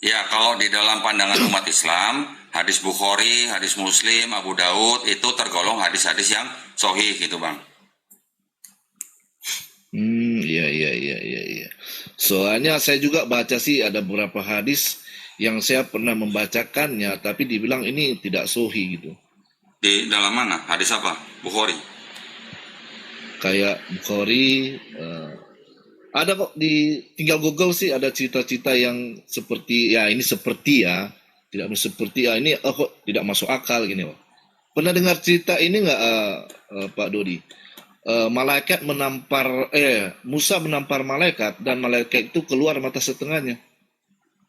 Ya, kalau di dalam pandangan umat Islam, hadis Bukhari, hadis Muslim, Abu Daud itu tergolong hadis-hadis yang sahih gitu, Bang. Iya. Soalnya saya juga baca sih ada beberapa hadis yang saya pernah membacakannya, tapi dibilang ini tidak sahih gitu. Di dalam mana? Hadis apa? Bukhari. Kayak Bukhari, ada kok di tinggal Google sih ada cerita-cerita yang seperti ya ini seperti ya tidak seperti ya ini kok tidak masuk akal gini Pak. Pernah dengar cerita ini nggak Pak Dodi? Malaikat Musa menampar malaikat dan malaikat itu keluar mata setengahnya.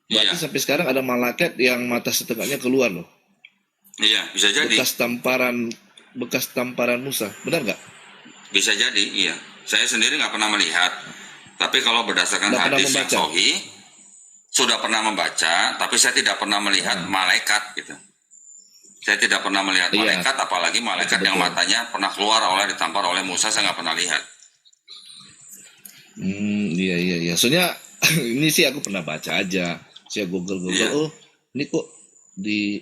Berarti Iya, sampai sekarang ada malaikat yang mata setengahnya keluar loh. iya, bisa jadi. Bekas tamparan Musa, benar nggak? Bisa jadi, iya. Saya sendiri nggak pernah melihat. Tapi kalau berdasarkan Nggak pernah hadis yang membaca. sahih, sudah pernah membaca, tapi saya tidak pernah melihat malaikat gitu. Saya tidak pernah melihat Iya, malaikat, apalagi malaikat yang betul. matanya pernah keluar ditampar oleh Musa, saya nggak pernah lihat. Iya. Soalnya ini sih aku pernah baca aja. Saya Google, Iya, oh ini kok di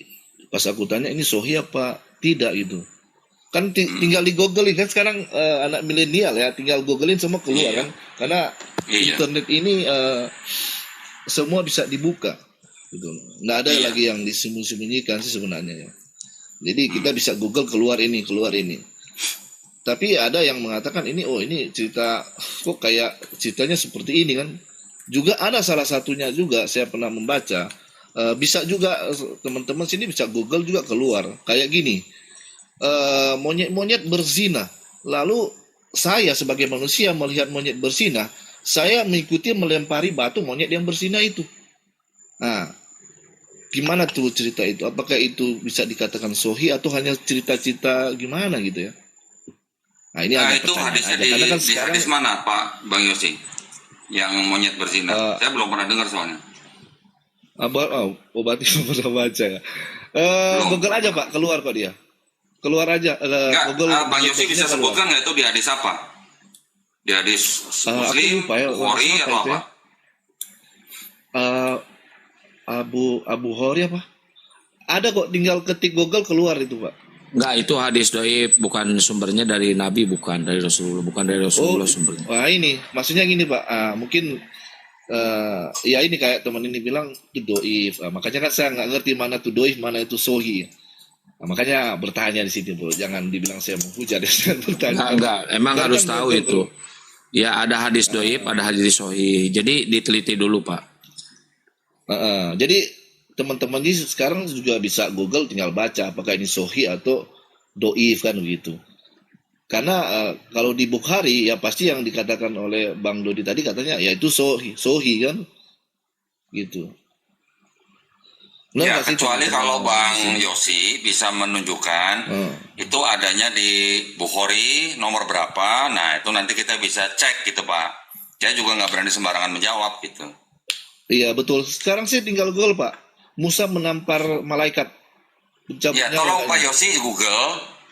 pas aku tanya ini sahih apa tidak gitu. Kan tinggal di Googlein kan sekarang anak milenial ya, tinggal Googlein semua keluar iya, kan. Karena iya, internet ini semua bisa dibuka gitu. Nggak ada iya. lagi yang disembunyikan sih sebenarnya ya. Jadi kita bisa Google keluar ini, keluar ini. Tapi ada yang mengatakan ini, oh ini cerita kok kayak ceritanya seperti ini kan. Juga ada salah satunya juga saya pernah membaca. Bisa juga teman-teman sini bisa Google juga keluar. Kayak gini, monyet-monyet berzina. Lalu saya sebagai manusia melihat monyet berzina, saya mengikuti melempari batu monyet yang berzina itu. Nah, gimana tuh cerita itu? Apakah itu bisa dikatakan sahih atau hanya cerita-cerita gimana gitu ya? Nah, ini Nah, hanya itu pertanyaan hadisnya aja. Karena kan di sekarang hadis mana, Pak Bang Yosi? Yang monyet berzina. eh Saya belum pernah dengar soalnya. berarti pernah baca ya. Google Belum aja pernah. Pak, keluar kok dia. Keluar aja, Enggak, Google Bang monyet Yosi bisa berzina keluar. sebutkan nggak itu di hadis apa? Di hadis Aku Muslim, lupa ya, Bukhari, apa atau itu apa? ya? Eh, Abu Hori apa? Ada kok, tinggal ketik Google keluar itu Pak. Enggak, itu hadis dhaif, bukan sumbernya dari Nabi, bukan dari Rasulullah, bukan dari Oh, Rasulullah sumbernya. wah ini, maksudnya gini Pak. Mungkin ya ini kayak teman ini bilang itu doif. Makanya kan saya nggak ngerti mana itu doif, mana itu sohi. Makanya bertanya di sini bro, jangan dibilang saya menghujat, jangan bertanya. Enggak, emang Biarkan harus tahu Google itu. keluar. Ya ada hadis dhaif, ada hadis sahih. Jadi diteliti dulu, Pak. Jadi teman-teman ini sekarang juga bisa Google tinggal baca apakah ini sohi atau doif kan begitu. Karena kalau di Bukhari ya pasti yang dikatakan oleh Bang Dodi tadi katanya ya itu sohi kan gitu. Benar Ya, nggak sih kecuali teman-teman kalau di Bang sini? Yosi bisa menunjukkan Eh, itu adanya di Bukhari nomor berapa. Nah, itu nanti kita bisa cek gitu, Pak. Saya juga nggak berani sembarangan menjawab gitu. iya betul. Sekarang sih tinggal Google Pak. Musa menampar malaikat, mencabut Ya, nyawa tolong Pak katanya. Yosi Google,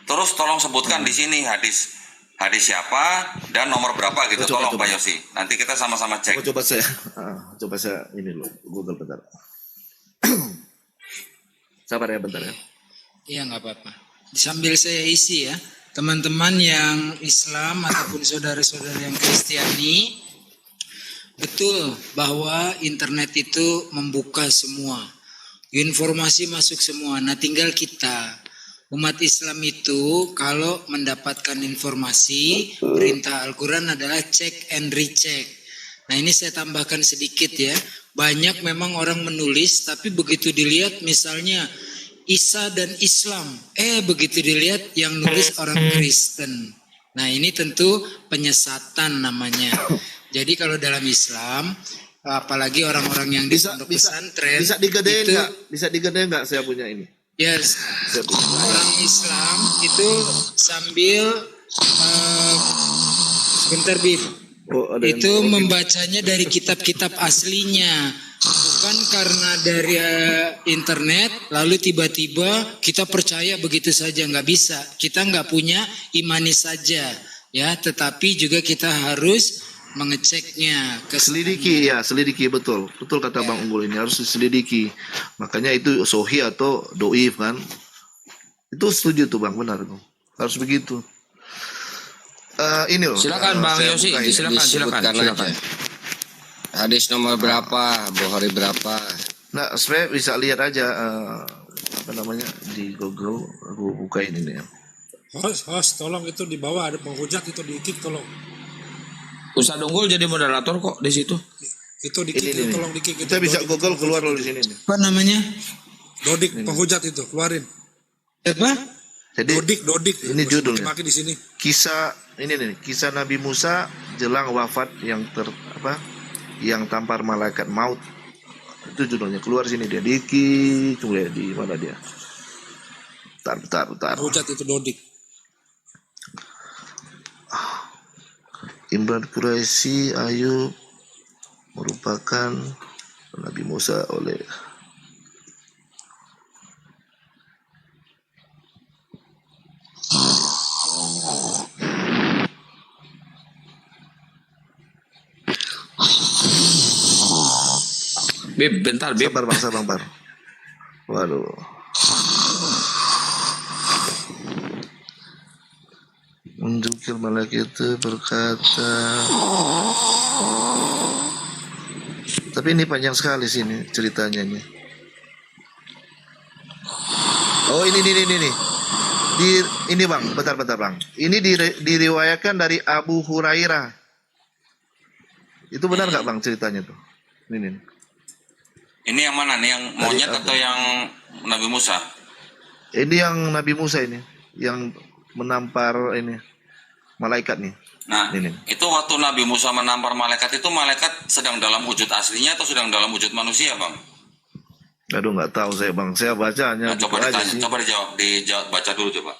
terus tolong sebutkan di sini hadis hadis siapa dan nomor berapa gitu. Tolong Coba. Pak Yosi. Nanti kita sama-sama cek. Coba saya, coba saya ini loh Google bentar. Sabar ya bentar ya. Iya nggak apa-apa. Sambil saya isi ya, teman-teman yang Islam ataupun saudara-saudara yang Kristiani, betul bahwa internet itu membuka semua, informasi masuk semua. Nah tinggal kita, umat Islam itu kalau mendapatkan informasi, perintah Al-Quran adalah check and recheck. Nah ini saya tambahkan sedikit ya. Banyak memang orang menulis, tapi begitu dilihat misalnya Isa dan Islam, begitu dilihat yang nulis orang Kristen. Nah ini tentu penyesatan namanya. Jadi kalau dalam Islam, apalagi orang-orang yang di pondok pesantren, Bisa digedein itu nggak? Bisa digedein nggak saya punya ini? ya Saya punya. orang Islam itu sambil sebentar Bib, Oh, ada yang itu ngerokin. membacanya dari kitab-kitab aslinya, bukan karena dari internet lalu tiba-tiba kita percaya begitu saja. Nggak bisa, kita nggak punya imani saja ya, tetapi juga kita harus mengeceknya, Selidiki ya, selidiki betul. Betul kata Bang Unggul, ini harus diselidiki. Makanya itu sohi atau doif kan. Itu setuju tuh Bang, benar tuh. Harus begitu. Ini loh. Silakan Bang saya Yosi, buka ini. silakan. Disebutkan aja. Hadis nomor berapa, Bukhari berapa? Nah, saya bisa lihat aja apa namanya di Google. Aku buka ini nih. Host, tolong itu di bawah ada penghujat itu di-kick tolong. Ustadz Unggul jadi moderator kok di situ. Itu di-kick Ini. tolong di-kick itu. Kita bisa Dodik, Google keluar loh di sini nih. apa namanya? Dodik penghujat itu keluarin. Apa? Jadi Dodik. ini judulnya. Pakai di sini. Kisah ini nih, kisah Nabi Musa jelang wafat yang tampar malaikat maut. Itu judulnya, keluar sini dia. Tunggu ya, di mana dia? Bentar. Penghujat itu Dodik. Imran Quraisy Ayub merupakan Nabi Musa oleh Bib, bentar Bib. sabar bang. Waduh. Menjukir malaikat itu berkata, tapi ini panjang sekali sini ceritanya nih. Oh ini. Ini bang, bentar bang. Ini diriwayatkan dari Abu Hurairah. Itu benar nggak bang ceritanya tuh? Ini. Ini yang mana nih, yang monyet atau yang Nabi Musa? Ini yang Nabi Musa ini, yang menampar ini malaikat nih. Nah, Ini. itu waktu Nabi Musa menampar malaikat itu malaikat sedang dalam wujud aslinya atau sedang dalam wujud manusia, Bang? Aduh nggak tahu saya bang, saya baca hanya Nah, coba gitu aja ditanya, sih. coba dijawab, baca dulu coba.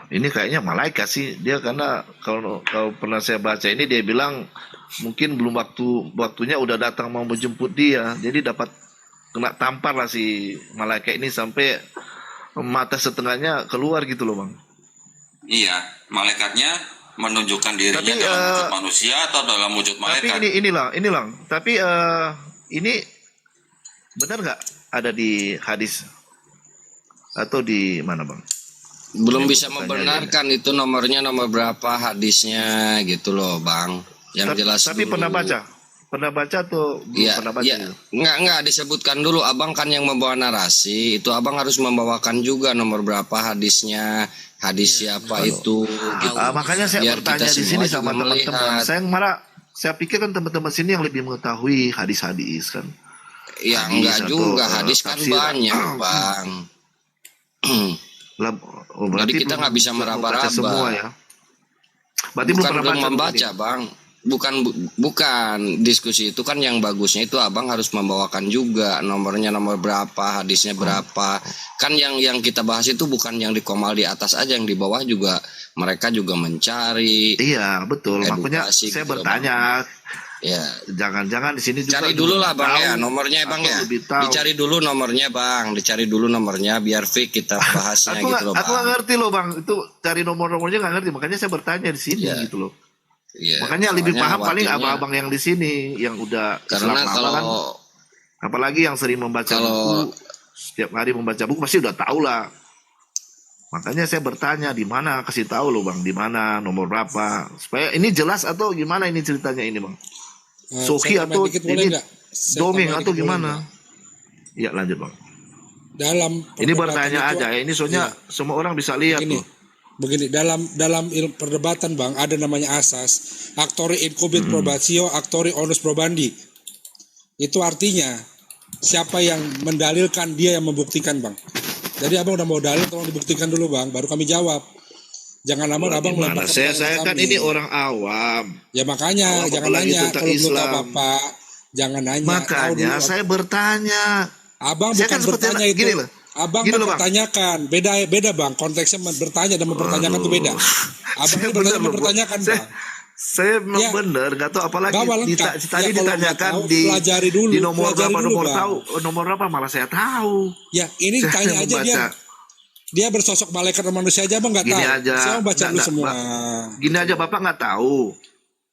Ini kayaknya malaikat sih dia, karena kalau pernah saya baca ini dia bilang mungkin belum waktunya udah datang mau menjemput dia, jadi dapat kena tampar lah si malaikat ini sampai mata setengahnya keluar gitu loh bang. Iya, malaikatnya menunjukkan dirinya Tapi, dalam wujud manusia atau dalam wujud malaikat. Tapi ini lang. Tapi ini benar nggak ada di hadis atau di mana bang? Belum Ini bisa pertanyaan membenarkan itu nomornya nomor berapa hadisnya gitu loh Bang. Yang jelas Tapi dulu. pernah baca atau belum Iya, pernah baca? iya. Enggak disebutkan dulu. Abang kan yang membawa narasi, itu abang harus membawakan juga nomor berapa hadisnya, hadis siapa itu. Gitu. Makanya saya Biar bertanya kita di sini semua sama juga teman-teman. melihat. Saya pikir kan teman-teman sini yang lebih mengetahui hadis-hadis kan. Ya hadis enggak atau, juga, hadis kan tafsir. banyak Bang. Berarti Jadi kita nggak bisa meraba-raba. semua ya. Berarti Bukan belum belum pernah membaca Bang. Bukan diskusi itu kan yang bagusnya itu abang harus membawakan juga nomornya nomor berapa, hadisnya berapa. Kan yang kita bahas itu bukan yang di komal di atas aja, yang di bawah juga mereka juga mencari. Iya betul. Makanya edukasi saya gitu, bertanya. Ya, Jangan-jangan di sini juga cari dulu lah Bang tahu ya nomornya Bang atau ya. lebih tahu. Dicari dulu nomornya biar fix kita bahasnya gitu loh Aku nggak Bang. ngerti loh bang. Itu cari nomornya nggak ngerti. Makanya saya bertanya di sini Iya. gitu loh. Iya, Makanya lebih soalnya paham paling khawatirnya- abang-abang yang di sini yang udah karena Islam lama kalau kan. Apalagi yang sering membaca Kalau- buku, setiap hari membaca buku pasti udah tahu lah. Makanya saya bertanya di mana, kasih tahu loh bang, di mana, nomor berapa, supaya ini jelas atau gimana ini ceritanya ini bang. Sohi Saya tambah atau dikit boleh ini nggak? Saya domeng tambah atau dikit boleh gimana? nggak? Ya lanjut bang. Dalam Ini perdebatan bertanya itu- aja, ini soalnya semua orang bisa lihat Begini, loh. begini dalam ilmu perdebatan Bang ada namanya asas actori incubit probatio actori onus probandi. Itu artinya siapa yang mendalilkan dia yang membuktikan Bang. Jadi abang udah mau dalil tolong dibuktikan dulu Bang, baru kami jawab. Jangan lama abang Gimana? melempar Saya pertanyaan kan kami. ini orang awam. Ya makanya Awam jangan apalagi nanya tentang kalau belum tahu Islam. apa-apa. Jangan nanya. Tahu Makanya dulu. saya bertanya. Abang Saya bukan kan seperti bertanya itu. gini loh. Abang Gini loh, Bang. mempertanyakan. Beda Bang. Konteksnya bertanya dan mempertanyakan itu beda. Abang Saya itu bener bertanya loh, Bu. mempertanyakan Saya- Bang. Saya memang Ya. bener, nggak tahu apalagi Bawa lengkap. tadi Ya, kalau ditanyakan nggak tahu, di pelajari dulu, di nomor pelajari berapa dulu, nomor Bang. tahu nomor berapa malah saya tahu. Ya ini Saya tanya aja dia. membaca. Dia bersosok malaikat dan manusia aja Abang nggak Gini tahu. aja, Saya mau baca dulu enggak, semua. Gini aja Bapak nggak tahu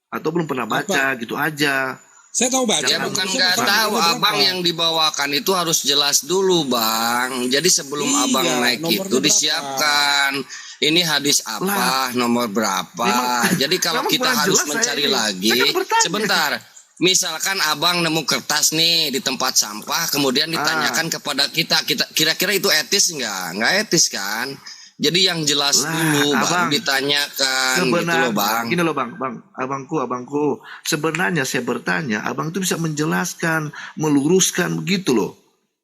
atau belum pernah baca gitu aja. Saya tahu baca. Ya Jangan bukan itu nggak bukan tahu, berapa. abang yang dibawakan itu harus jelas dulu bang. Jadi sebelum Iya, abang naik nomornya itu berapa? disiapkan. Ini hadis apa, nomor berapa. Jadi kalau memang kita kurang harus jelas saya mencari ini. lagi, Saya kan bertanya. sebentar. Misalkan abang nemu kertas nih di tempat sampah, kemudian ditanyakan kepada kita, kira-kira itu etis nggak? Nggak etis kan? Jadi yang jelas Lah, dulu baru abang, ditanyakan gitu loh Sebenarnya, bang. gini loh bang, abangku. Sebenarnya saya bertanya, abang itu bisa menjelaskan, meluruskan begitu loh.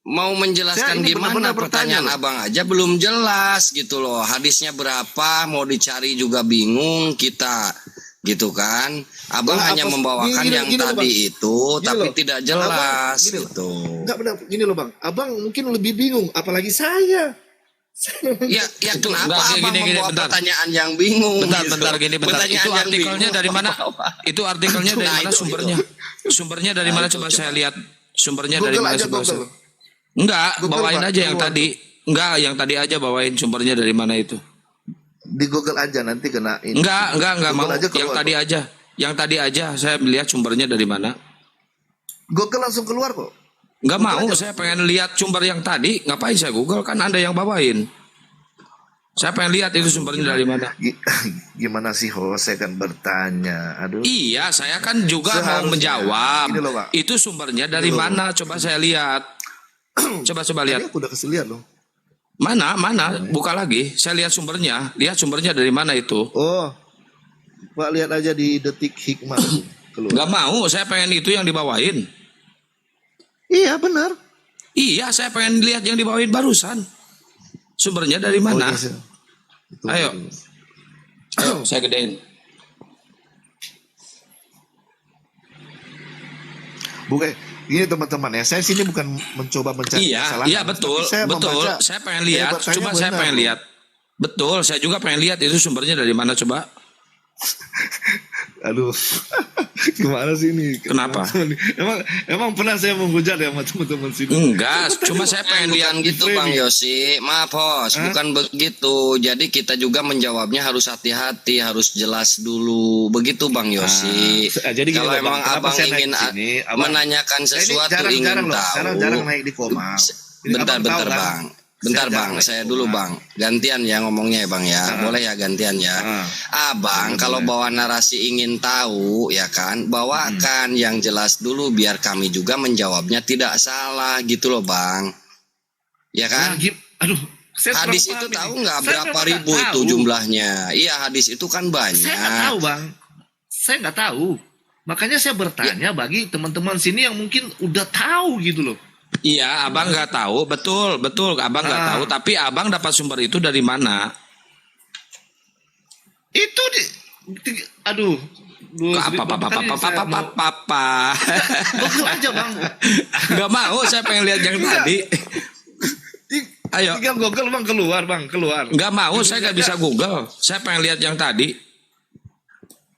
Mau menjelaskan Saya ini gimana benar-benar bertanya pertanyaan loh. abang aja belum jelas gitu loh. Hadisnya berapa, mau dicari juga bingung kita gitu kan. Abang Lah, hanya apa- membawakan gini, yang gini loh, tadi Bang. itu, Gini tapi loh. tidak jelas Gini loh. gitu. Enggak benar, gini loh bang, abang mungkin lebih bingung, apalagi saya. Ya kenapa Enggak, abang gini, membawa bentar. pertanyaan yang bingung? Bentar gini bentar. Pertanyaan Itu yang artikelnya bingung dari mana? apa? Itu artikelnya dari Nah, mana itu. sumbernya? Sumbernya dari Nah, mana itu coba coba. saya lihat. Sumbernya dari Google mana aja, coba Google. saya- Enggak, Google, bawain Pak, aja yang keluar, tadi. Enggak, yang tadi aja bawain sumbernya dari mana itu. Di Google aja nanti kena ini. Enggak Google mau. aja Yang keluar, tadi kok. aja. Yang tadi aja saya lihat sumbernya dari mana. Google langsung keluar kok. Enggak mau, aja. saya pengen lihat sumber yang tadi. Ngapain saya Google, kan Anda yang bawain. Saya pengen lihat itu sumbernya dari mana. Gimana sih host, saya kan bertanya. Aduh. Iya, saya kan juga mau Seharusnya. menjawab. Gini loh, Pak. Itu sumbernya dari Gini loh. mana? Coba saya lihat. Coba Tadi lihat. aku udah kasih lihat loh. Mana? Buka lagi. Saya lihat sumbernya. Lihat sumbernya dari mana itu. Oh, Pak lihat aja di Detik Hikmah keluar. Nggak mau, saya pengen itu yang dibawain. Iya benar. Iya, saya pengen lihat yang dibawain barusan. Sumbernya dari mana? Oh, iya, saya- itu. Ayo. Ayo, saya gedein. Bukan, ini teman-teman ya. Saya sini bukan mencoba mencari kesalahan. Iya betul, Tapi saya betul. membaca, Saya pengen lihat. bacanya Coba saya benar pengen loh. lihat. Betul, saya juga pengen lihat itu sumbernya dari mana coba. Aduh, gimana sih ini? Kenapa? Emang pernah saya menghujat ya sama teman-teman sini? Enggak, cuma saya pengen lihat Bukan gitu Bang Yosi, maaf host, bukan begitu. Jadi kita juga menjawabnya harus hati-hati, harus jelas dulu. Begitu Bang Yosi. Jadi gini Kalau loh, emang Bang, kenapa abang saya naik ingin ke sini, abang- menanyakan Saya ini sesuatu, jarang-jarang ingin loh, tahu. jarang-jarang naik di koma. Ini Bentar, abang tahu bentar kan? Bang. Bentar Saya Bang, jarang saya naik dulu koma. Bang. Gantian ya ngomongnya ya Bang ya. Boleh ya gantian ya. Abang Boleh, kalau boleh. bawa narasi ingin tahu ya kan, bawakan yang jelas dulu biar kami juga menjawabnya tidak salah gitu loh Bang. Ya kan? Aduh, saya kurang Hadis paham itu ini. tahu nggak Saya berapa memang ribu nggak itu tahu. jumlahnya? Iya hadis itu kan banyak. Saya nggak tahu bang, saya nggak tahu. Makanya saya bertanya bagi teman-teman sini yang mungkin udah tahu gitu loh. Iya, abang nggak tahu, betul, abang nggak tahu. Tapi abang dapat sumber itu dari mana? Itu aduh. Apa? Google aja bang. Nggak mau, saya pengen lihat yang tadi. Ayo. Tinggal Google bang, keluar. Nggak mau, saya nggak bisa Google. Saya pengen lihat yang tadi.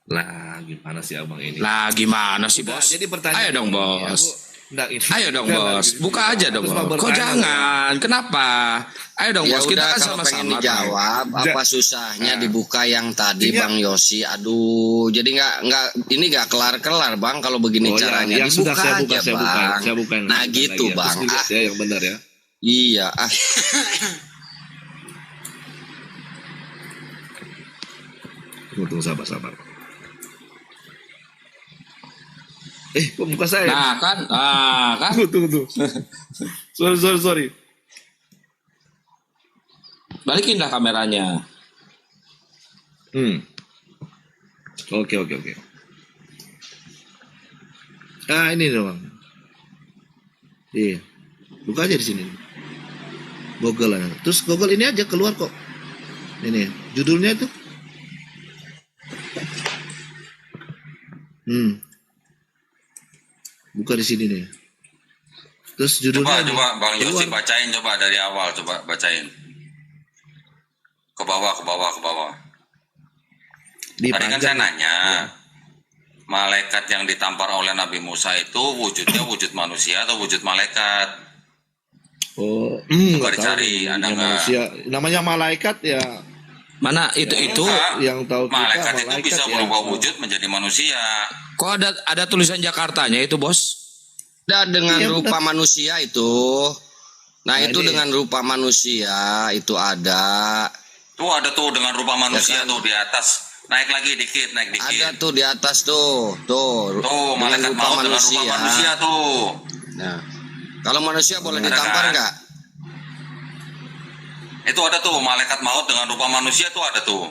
Lah gimana sih abang ini? Lah gimana sih Nah, bos? jadi pertanyaan Ayo dong ini, bos. Ayo Ayo dong bos, buka aja dong bos. Kok jangan? Kenapa? Ayo dong Ya bos, kita udah kan kalau pengen sama-sama. dijawab apa susahnya dibuka yang tadi Iya. Bang Yosi. Aduh, jadi ini nggak kelar-kelar Bang kalau begini Oh, ya, caranya. yang sudah Dibuka saya buka, aja saya Bang. buka. Nah gitu lagi ya. Bang. Terus dilihat ya yang benar ya. Iya Tunggu sabar. Kok muka saya? Nah kan, Tunggu. Sorry. balikin dah kameranya. Oke. Ah ini dong. Iya. Buka aja di sini. Google aja. Terus Google ini aja keluar kok. Ini judulnya itu. Buka di sini nih. Terus judulnya Coba Bang Yosi keluar. bacain coba dari awal, coba bacain. Ke bawah. Di Tadi kan panjang. saya nanya, malaikat yang ditampar oleh Nabi Musa itu wujudnya wujud manusia atau wujud malaikat? Oh, Coba nggak tahu dicari, ada namanya nggak? manusia. Namanya malaikat ya, Mana itu? Enggak. yang tahu kita Malaikat itu bisa ya. berubah wujud menjadi manusia. Kok ada tulisan Jakartanya itu, Bos? Ada dengan Iya, rupa manusia itu. Nah, Nah, itu ini- dengan rupa manusia itu ada. Tuh ada tuh dengan rupa manusia kan? tuh di atas. Naik lagi dikit, naik dikit. Ada tuh di atas tuh. Tuh, Tuh, dengan malaikat rupa maut dengan rupa manusia. manusia tuh. Nah, kalau manusia boleh Ada ditampar kan? nggak? Itu ada tuh malaikat maut dengan rupa manusia tuh ada tuh.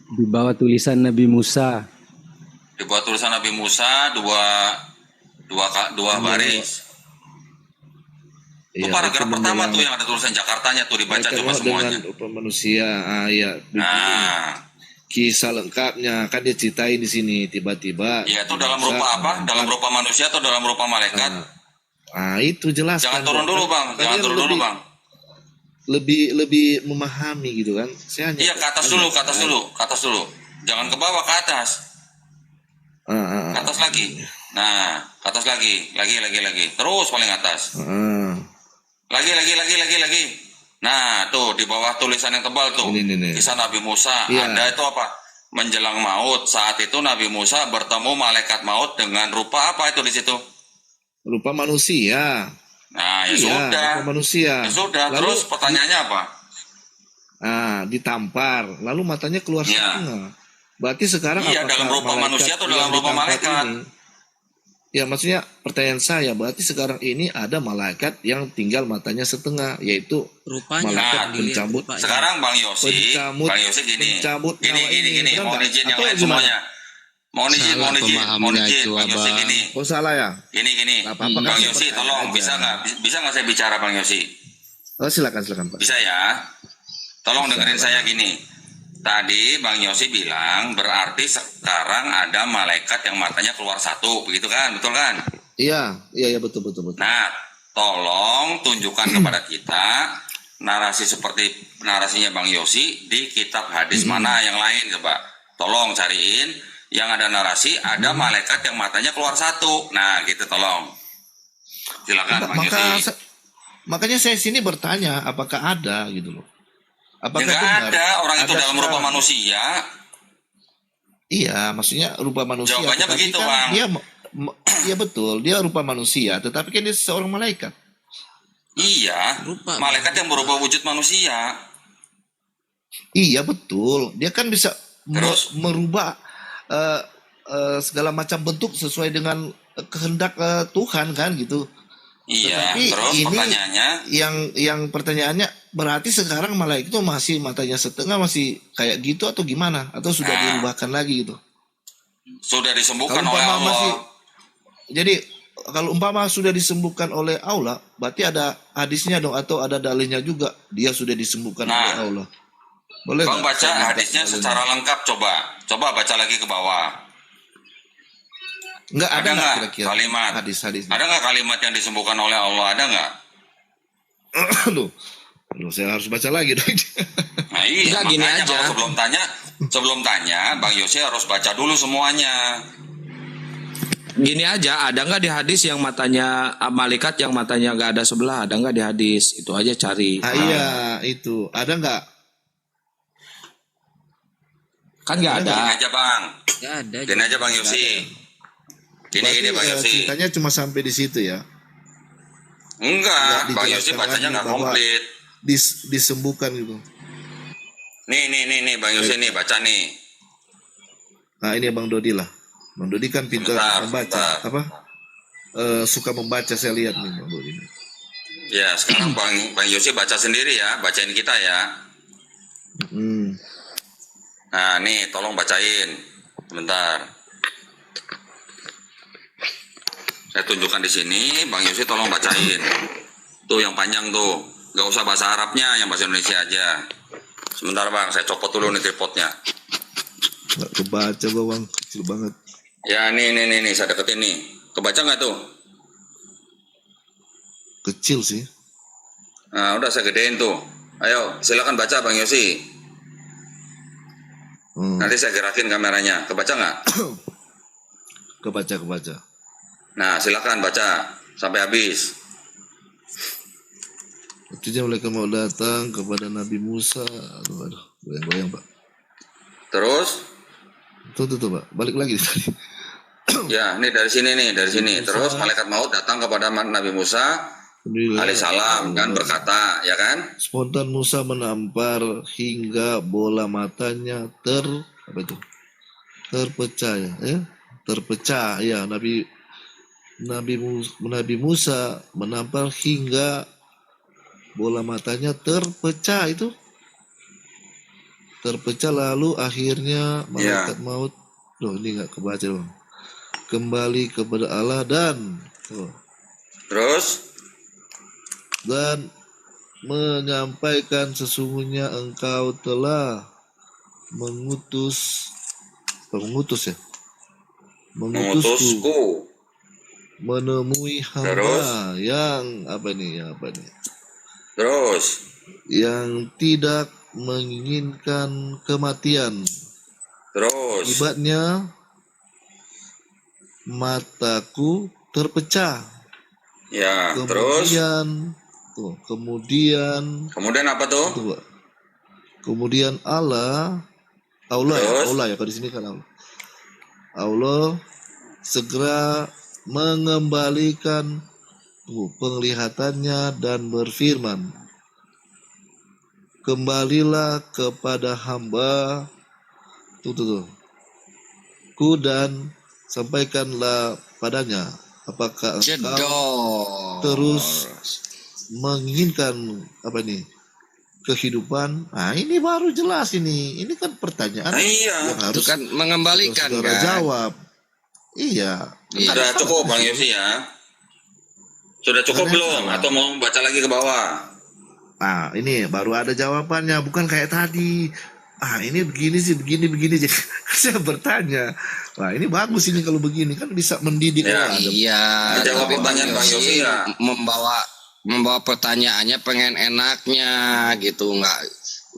Di bawah tulisan Nabi Musa. Dibuat tulisan Nabi Musa dua baris. Itu Iya, paragraf itu pertama menjelang- tuh yang ada tulisan Jakartanya tuh dibaca Malaikat coba maut semuanya. dengan rupa manusia. Ya, Nah, kisah lengkapnya kan dia ceritain di sini tiba-tiba. ya itu dalam Musa rupa apa? mengangkat- Dalam rupa manusia atau dalam rupa malaikat? Itu jelas. Jangan kan, turun dulu bang, Kan jangan dia turun dulu lebih- bang. Lebih memahami gitu kan. Saya hanya Iya ke atas dulu, ke atas dulu, ke atas dulu. Jangan ke bawah, ke atas. Ke atas lagi. Nah, ke atas lagi. Terus paling atas. Lagi. Nah, tuh di bawah tulisan yang tebal tuh. Ini. Kisah Nabi Musa. Iya. Ada itu apa? Menjelang maut. Saat itu Nabi Musa bertemu malaikat maut dengan rupa apa itu di situ? Rupa manusia. Nah, ya Iya, sudah. rupa manusia. Ya sudah. Lalu, Terus pertanyaannya apa? ditampar, lalu matanya keluar Iya. setengah. Berarti sekarang Iya, apakah dalam rupa malaikat manusia atau dalam yang rupa ditampar malaikat? ini- Ya, maksudnya pertanyaan saya, berarti sekarang ini ada malaikat yang tinggal matanya setengah, yaitu Rupanya malaikat Bang, dilihat pencabut. rupanya. Sekarang Bang Yosi gini. pencabut nyawa ini, Gini, benar mohon nggak? izin yang Atau lain gimana? semuanya. Mohon izin, Salah mohon pemahamannya izin, itu, Bang Yosi Abang. gini. Oh salah ya? Gini. Nggak apa-apa, Bang kan Yosi, pertanyaan tolong aja. bisa nggak saya bicara Bang Yosi? Oh, silakan Pak. Bisa ya? Tolong dengerin saya gini. Tadi Bang Yosi bilang berarti sekarang ada malaikat yang matanya keluar satu, begitu kan? Betul kan? Iya, betul. Nah, tolong tunjukkan kepada kita narasi seperti narasinya Bang Yosi di kitab hadis mana yang lain coba. Tolong cariin yang ada narasi ada malaikat yang matanya keluar satu. Nah, gitu tolong. Silakan Bang Yosi. Makanya saya sini bertanya apakah ada gitu loh. Apakah Enggak benar? ada orang itu Ada dalam rupa sekarang. manusia. Iya, maksudnya rupa manusia. Jawabannya tetapi begitu, kan Bang. Iya betul, dia rupa manusia, tetapi kan dia seorang malaikat. Iya, Rupa, malaikat yang berubah wujud manusia. Iya betul, dia kan bisa Terus? merubah segala macam bentuk sesuai dengan kehendak Tuhan kan gitu. Iya, Tetapi terus ini pertanyaannya, yang pertanyaannya berarti sekarang malaikat itu masih matanya setengah masih kayak gitu atau gimana? Atau sudah Nah. dirubahkan lagi gitu? sudah disembuhkan Kalau oleh umpama Allah. masih, jadi kalau umpama sudah disembuhkan oleh Allah, berarti ada hadisnya dong atau ada dalilnya juga dia sudah disembuhkan Nah. oleh Allah. Boleh Bang nggak? baca Saya minta hadisnya dalilnya. secara lengkap coba. Coba baca lagi ke bawah. Enggak ada Ada nggak nggak kira-kira kalimat? hadis-hadisnya? Ada nggak kalimat yang disembuhkan oleh Allah? Ada nggak? Aduh, saya harus baca lagi dong. Nah iya, Nggak, gini makanya aja. kalau sebelum tanya, Bang Yose harus baca dulu semuanya. Gini aja, ada nggak di hadis yang matanya malaikat yang matanya nggak ada sebelah? Ada nggak di hadis? Itu aja cari. Iya, itu. Ada nggak? Kan nggak ada. Gini aja Bang. Nggak ada. Gini aja Bang Yosi. Gini Bang Yosi. Ceritanya cuma sampai di situ ya. Enggak, Nggak Bang Yosi dijelaskan bacanya lagi nggak bahwa komplit. Disembuhkan gitu. Nih Bang Yosi nih baca nih. Nah, ini Bang Dodi lah. Bang Dodi kan pintar Sebentar, membaca. sebentar. Apa? Suka membaca, saya lihat nih Bang Dodi. Ya sekarang Bang Yosi baca sendiri ya, bacain kita ya. Hmm. Nah nih tolong bacain. Sebentar. Saya tunjukkan di sini, Bang Yosi tolong bacain. Tuh yang panjang tuh. Gak usah bahasa Arabnya, yang bahasa Indonesia aja. Sebentar Bang, saya copot dulu nih tripodnya. Nggak kebaca Bang, kecil banget. Ya nih, saya deketin nih. Kebaca nggak tuh? Kecil sih. Nah udah saya gedein tuh. Ayo silakan baca Bang Yosi. Nanti saya gerakin kameranya. Kebaca nggak? Kebaca. Nah silakan baca. sampai habis. Artinya mereka mau datang kepada Nabi Musa. Aduh, goyang-goyang Pak. Terus Tuh Pak, balik lagi tadi. ya, ini dari sini. Terus malaikat maut datang kepada Nabi Musa alaihissalam kan berkata, ya kan? Spontan Musa menampar hingga bola matanya terpecah ya. Terpecah ya, Nabi Musa menampar hingga bola matanya terpecah itu. Terpecah lalu akhirnya malaikat maut. Loh, ini nggak kebaca Bang. Kembali kepada Allah dan menyampaikan sesungguhnya engkau telah mengutusku menemui hamba yang Terus yang tidak menginginkan kematian. Akibatnya mataku terpecah. ya, Kemudian kemudian apa tuh? Kemudian Allah ya kalau di sini kan Allah segera mengembalikan penglihatannya dan berfirman, kembalilah kepada hamba ku dan sampaikanlah padanya, apakah engkau terus menginginkan kehidupan? Nah, ini baru jelas ini kan pertanyaan yang harus itu kan mengembalikan saudara kan. jawab. Iya. Sudah cukup Bang Yosi ya? Sudah cukup belum? Atau mau baca lagi ke bawah? Nah, ini baru ada jawabannya, bukan kayak tadi. Ini begini sih, begini. Jadi saya bertanya. Wah, ini bagus ini kalau begini kan bisa mendidik. Iya. Jawab pertanyaan Bang Yosi ya. Membawa pertanyaannya pengen enaknya gitu, nggak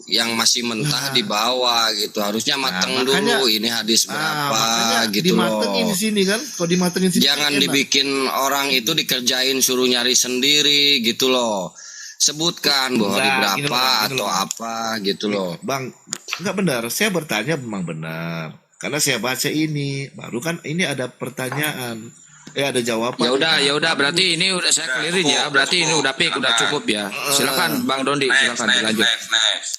yang masih mentah dibawa gitu. Harusnya mateng dulu, ini hadis berapa gitu loh. Dimatengin sini kan, kalau dimatengin sini jangan enak. dibikin orang itu dikerjain suruh nyari sendiri gitu loh. Sebutkan bahwa hari berapa atau apa gitu loh. Bang, enggak benar. Saya bertanya memang benar. Karena saya baca ini, baru kan ini ada pertanyaan. Ada jawaban. Ya udah berarti ini udah saya clearin ya. Berarti ini udah cukup ya. Silakan Bang Dondi, silakan dilanjut. Next.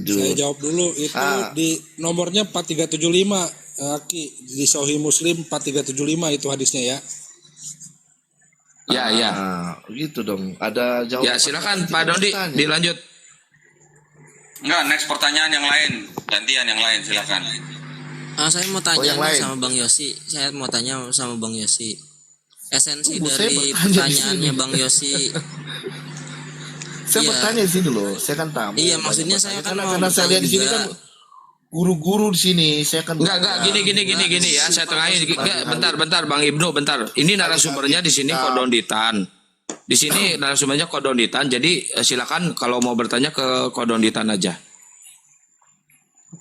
Saya jawab dulu itu di nomornya 4375 Aki di Sahih Muslim 4375 itu hadisnya ya. Ya. Gitu dong. Ada jawaban. Ya, silakan Pak Dondi dilanjut. Enggak, next pertanyaan yang lain. Gantian yang lain, silakan. Saya mau tanya yang lain. sama Bang Yosi. Saya mau tanya sama Bang Yosi. Esensi Tunggu, saya dari bertanya di pertanyaannya sini. Bang Yosi. Saya Iya. bertanya di sini loh. Saya kan tamu. Iya, maksudnya saya kan mau karena saya lihat di sini juga. kan guru-guru di sini. Saya kan Enggak gini ya. Saya tengahin. Bentar Bang Ibnu, bentar. Ini narasumbernya di sini Kodonditan. Di sini narasumbernya Kodonditan. Jadi silakan kalau mau bertanya ke Kodonditan aja.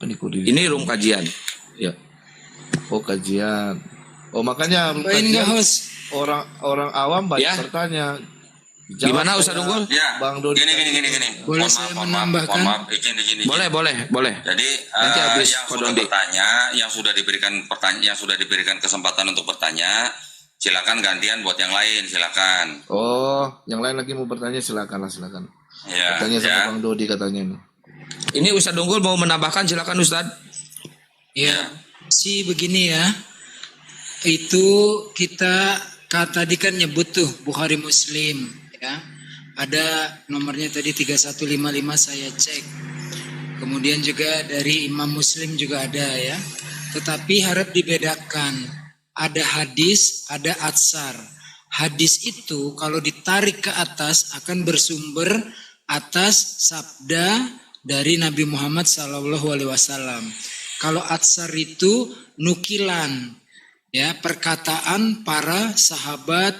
Ini room kajian. Ya. Oh, kajian. Oh, makanya Baik nggak host? orang awam banyak Ya. bertanya. Gimana Ustaz Unggul? Ya, Bang Dodi. gini. Boleh Mohon saya maaf, menambahkan? mohon maaf, izin. Boleh. Jadi Nanti habis yang sudah Kodondi. bertanya, yang sudah diberikan kesempatan untuk bertanya, silakan gantian buat yang lain, silakan. Oh, yang lain lagi mau bertanya silakan. Ya, Tanya sama ya. Bang Dodi katanya ini. Ini Ustaz Unggul mau menambahkan, silakan Ustaz. Ya, sih begini ya. Itu kita tadi kan nyebut tuh Bukhari Muslim ya. Ada nomornya tadi 3155 saya cek. Kemudian juga dari Imam Muslim juga ada ya. Tetapi harap dibedakan. Ada hadis, ada atsar. Hadis itu kalau ditarik ke atas akan bersumber atas sabda dari Nabi Muhammad SAW. Kalau atsar itu nukilan, ya perkataan para sahabat,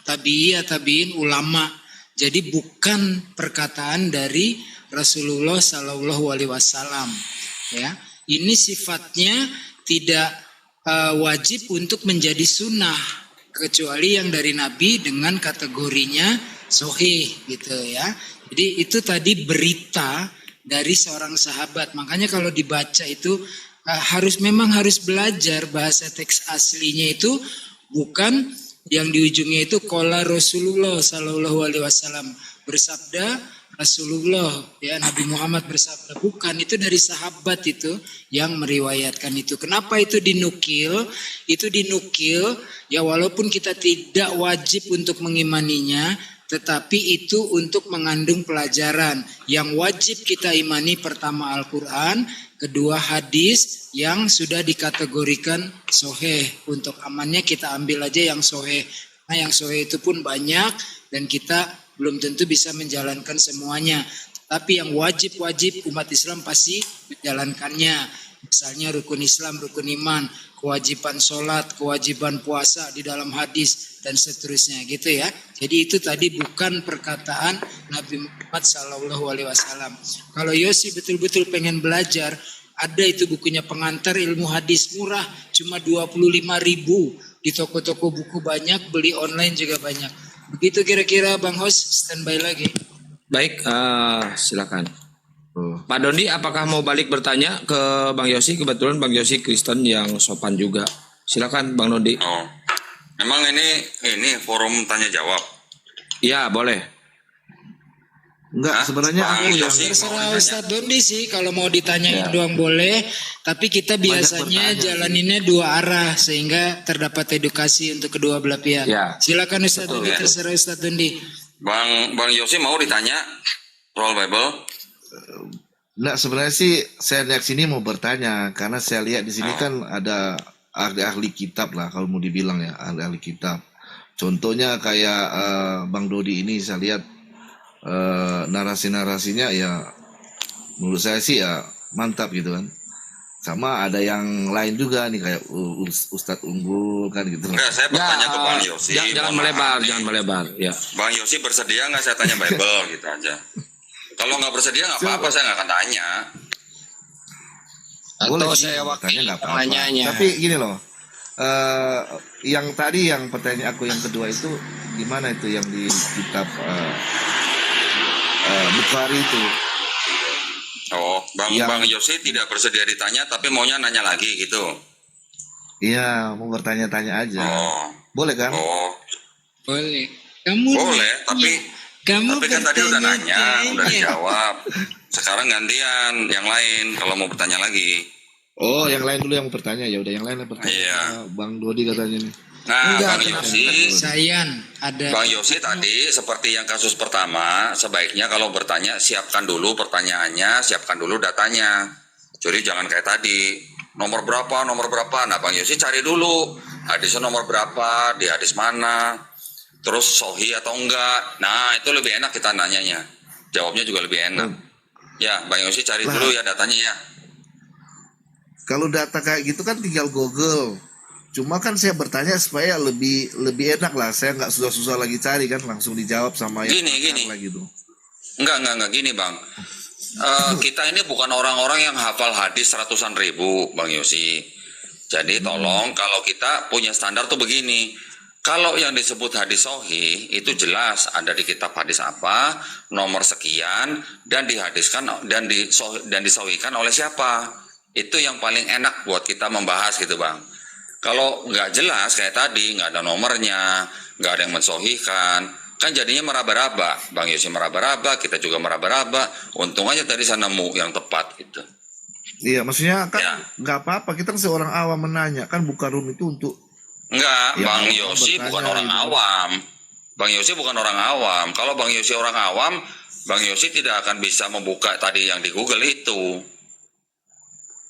tabi'in, ulama. Jadi bukan perkataan dari Rasulullah SAW. Ya, ini sifatnya tidak wajib untuk menjadi sunnah. kecuali yang dari Nabi dengan kategorinya sahih gitu ya. Jadi itu tadi berita dari seorang sahabat. Makanya kalau dibaca itu memang harus belajar bahasa teks aslinya itu, bukan yang di ujungnya itu qala Rasulullah sallallahu alaihi wasallam, bersabda Rasulullah, ya Nabi Muhammad bersabda, bukan, itu dari sahabat itu yang meriwayatkan itu. Kenapa itu dinukil? Itu dinukil ya walaupun kita tidak wajib untuk mengimaninya, tetapi itu untuk mengandung pelajaran. Yang wajib kita imani pertama Al-Quran, kedua hadis yang sudah dikategorikan sahih. Untuk amannya kita ambil aja yang sahih. Nah yang sahih itu pun banyak dan kita belum tentu bisa menjalankan semuanya. Tapi yang wajib-wajib umat Islam pasti menjalankannya. Misalnya rukun Islam, rukun iman, kewajiban sholat, kewajiban puasa di dalam hadis, dan seterusnya gitu ya. Jadi itu tadi bukan perkataan Nabi Muhammad SAW. Kalau Yosi betul-betul pengen belajar, ada itu bukunya Pengantar Ilmu Hadis, murah, cuma 25.000. Di toko-toko buku banyak, beli online juga banyak. Begitu kira-kira Bang Host, standby lagi. Baik, silakan. Pak Dondi, apakah mau balik bertanya ke Bang Yosi? Kebetulan Bang Yosi Kristen yang sopan juga. Silakan Bang Dondi. Oh, memang ini forum tanya jawab. Iya, boleh. Enggak, sebenarnya Bang aku yang Yosi mau Terserah nanya. Ustadz Dondi sih, kalau mau ditanyain doang boleh. Tapi kita biasanya bertanya. jalaninnya dua arah sehingga terdapat edukasi untuk kedua belah pihak. Ya. Silakan Ustadz Betul, Dondi, ya. terserah Ustadz Dondi. Bang Yosi mau ditanya soal Bible? Enggak, sebenarnya sih saya lihat sini mau bertanya karena saya lihat di sini kan ada ahli-ahli kitab lah kalau mau dibilang ya, ahli-ahli kitab. Contohnya kayak Bang Dodi ini saya lihat narasi-narasinya ya menurut saya sih ya mantap gitu kan. Sama ada yang lain juga nih kayak Ustadz Unggul kan gitu. Enggak, saya bertanya ke Bang Yosi. Jangan Mohon melebar, maaf nih. jangan melebar. Ya. Bang Yosi bersedia nggak saya tanya Bible gitu aja. Kalau nggak bersedia nggak apa-apa, saya nggak akan tanya. Boleh Atau sih, saya bertanya nggak apa-apa. nanyanya. Tapi gini loh, yang tadi yang pertanyaan aku yang kedua itu gimana itu yang di kitab Bukhari itu? Oh, Yang- Bang Yosi tidak bersedia ditanya, tapi maunya nanya lagi gitu. Iya, mau bertanya-tanya aja. Oh, Boleh kan? oh, Boleh. Kamu boleh. kamu Tapi kan tadi udah nanya, udah bertanya-tanya. dijawab. Sekarang gantian yang lain kalau mau bertanya lagi. Oh, yang lain dulu yang mau bertanya. Ya udah yang lain yang bertanya. Iya. Bang Dodi katanya nih. Nah, Enggak, Bang Yosi, Sayan ada. Bang Yosi tadi seperti yang kasus pertama, sebaiknya kalau bertanya siapkan dulu pertanyaannya, siapkan dulu datanya. Jadi jangan kayak tadi, nomor berapa. Nah, Bang Yosi cari dulu hadisnya nomor berapa, di hadis mana, terus sahih atau enggak. Nah, itu lebih enak kita nanyanya. Jawabnya juga lebih enak. Ya, Bang Yosi cari dulu ya datanya ya. Kalau data kayak gitu kan tinggal Google. Cuma kan saya bertanya supaya lebih enak lah. Saya nggak susah-susah lagi cari kan, langsung dijawab sama yang Gini. pakar lah gitu. Enggak gini Bang. Kita ini bukan orang-orang yang hafal hadis ratusan ribu, Bang Yosi. Jadi tolong kalau kita punya standar tuh begini. Kalau yang disebut hadis sahih itu jelas ada di kitab hadis apa, nomor sekian, dan dihadiskan dan disahihkan oleh siapa. Itu yang paling enak buat kita membahas gitu Bang. Kalau nggak jelas kayak tadi, nggak ada nomornya, nggak ada yang mensahihkan, kan jadinya meraba-raba. Bang Yosi meraba-raba, kita juga meraba-raba. Untung aja tadi saya nemu yang tepat gitu. Iya, maksudnya kan Ya. nggak apa-apa. Kita kan seorang awam menanya, kan bukan room itu untuk Enggak, Ya, Bang kalau Yosi bertanya bukan orang gitu. awam. Bang Yosi bukan orang awam. Kalau Bang Yosi orang awam, Bang Yosi tidak akan bisa membuka tadi yang di Google itu.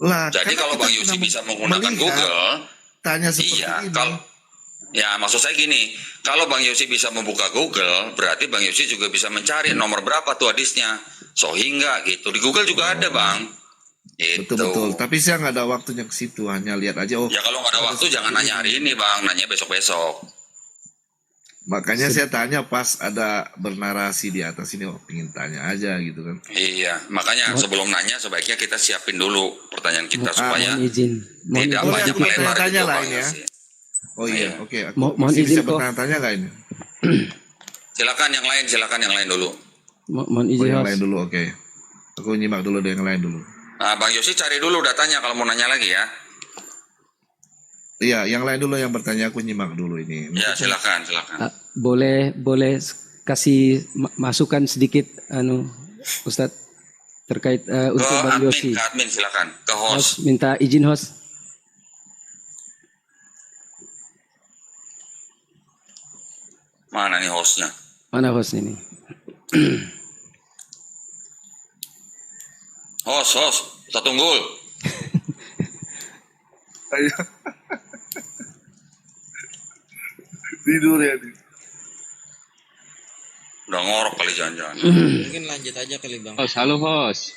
lah. Jadi kan kalau kita Bang Yosi sudah bisa menggunakan melihat, Google, tanya seperti iya. ini. Ya maksud saya gini, kalau Bang Yosi bisa membuka Google, berarti Bang Yosi juga bisa mencari nomor berapa tuh hadisnya. Sahih enggak gitu. Di Google juga ada Bang. Gitu. Betul. Tapi saya nggak ada waktunya ke situ, hanya lihat aja. Oh, Ya kalau nggak ada waktu jangan nanya hari ini Bang, nanya besok-besok. makanya saya tanya pas ada bernarasi di atas ini, oh pengen tanya aja gitu kan. Iya, makanya sebelum nanya sebaiknya kita siapin dulu pertanyaan kita supaya Mohon izin. tidak Boleh banyak aku melebar tanya gitu lah Bang ini ya. Yosi. Oh iya, oke. Aku Mohon masih bisa izin kok. bertanya-tanya nggak ini? Silakan yang lain dulu. Mohon Oh, izin yang host. lain dulu, oke. Aku nyimak dulu deh yang lain dulu. Nah, Bang Yosi cari dulu datanya kalau mau nanya lagi ya. Iya, yang lain dulu yang bertanya, aku nyimak dulu ini. Ya, silakan. Boleh kasih masukan sedikit Ustadz terkait Ke untuk Bang Yosi. admin silakan. Ke host. Host minta izin host. Mana nih hostnya? Mana host ini? Host, Ustadz Tunggul. Tidur ya. Udah ngorok kali jangan-jangan. Mungkin lanjut aja kali bang. Halo host.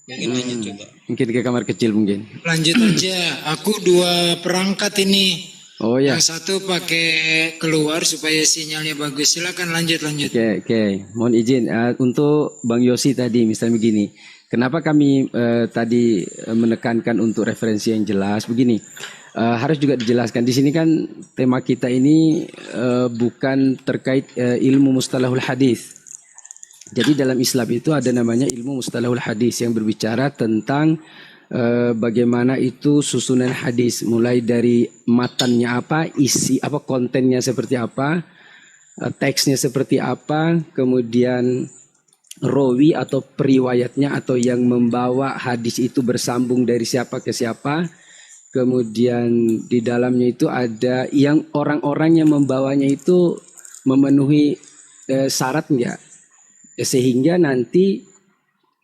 Mungkin lanjut coba. Mungkin ke kamar kecil mungkin. Lanjut aja. Aku 2 perangkat ini. Oh ya. Yang satu pakai keluar supaya sinyalnya bagus. Silakan lanjut. Oke. Mohon izin untuk Bang Yosi tadi misalnya begini. Kenapa kami tadi menekankan untuk referensi yang jelas begini? Harus juga dijelaskan di sini kan tema kita ini bukan terkait ilmu mustalahul hadis. Jadi dalam Islam itu ada namanya ilmu mustalahul hadis yang berbicara tentang bagaimana itu susunan hadis, mulai dari matannya apa, isi apa, kontennya seperti apa, teksnya seperti apa, kemudian rawi atau periwayatnya atau yang membawa hadis itu bersambung dari siapa ke siapa. Kemudian di dalamnya itu ada yang orang-orang yang membawanya itu memenuhi syarat enggak, sehingga nanti